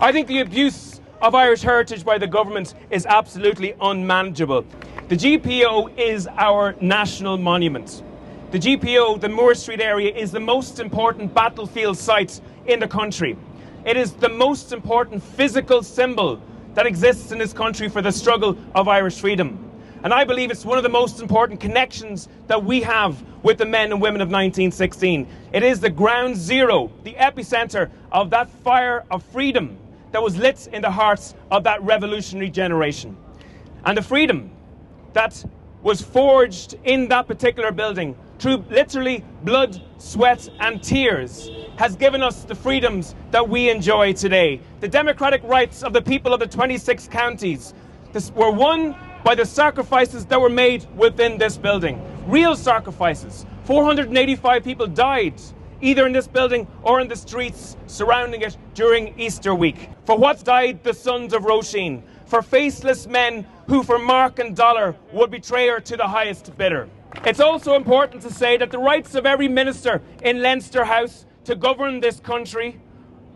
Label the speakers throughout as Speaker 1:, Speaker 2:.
Speaker 1: I think the abuse of Irish heritage by the government is absolutely unmanageable. The GPO is our national monument. The GPO, the Moore Street area, is the most important battlefield site in the country. It is the most important physical symbol that exists in this country for the struggle of Irish freedom. And I believe it's one of the most important connections that we have with the men and women of 1916. It is the ground zero, the epicenter of that fire of freedom that was lit in the hearts of that revolutionary generation. And the freedom that was forged in that particular building through literally blood, sweat and tears has given us the freedoms that we enjoy today. The democratic rights of the people of the 26 counties were won by the sacrifices that were made within this building. Real sacrifices. 485 people died either in this building or in the streets surrounding it during Easter week. For what died the sons of Roisin? For faceless men who for mark and dollar would betray her to the highest bidder. It's also important to say that the rights of every minister in Leinster House to govern this country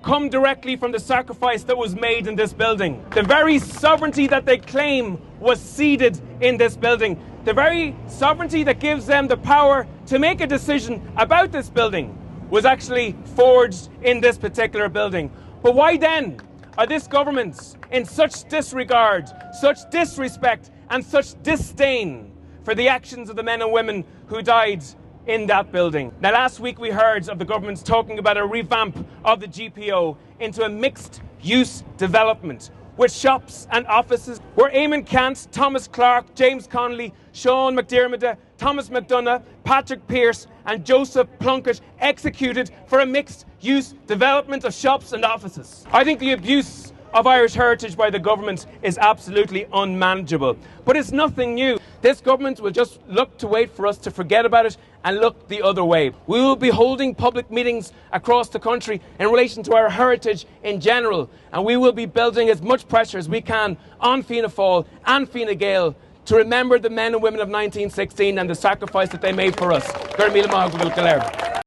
Speaker 1: come directly from the sacrifice that was made in this building. The very sovereignty that they claim was ceded in this building. The very sovereignty that gives them the power to make a decision about this building was actually forged in this particular building. But why then are this government in such disregard, such disrespect and such disdain for the actions of the men and women who died in that building? Now, last week we heard of the government talking about a revamp of the GPO into a mixed-use development with shops and offices where Eamon Cant, Thomas Clarke, James Connolly, Sean McDermott, Thomas McDonough, Patrick Pearse and Joseph Plunkett executed for a mixed-use development of shops and offices. I think the abuse of Irish heritage by the government is absolutely unmanageable. But it's nothing new. This government will just look to wait for us to forget about it and look the other way. We will be holding public meetings across the country in relation to our heritage in general, and we will be building as much pressure as we can on Fianna Fáil and Fine Gael to remember the men and women of 1916 and the sacrifice that they made for us. Gur míle maith go bhfuil go léir.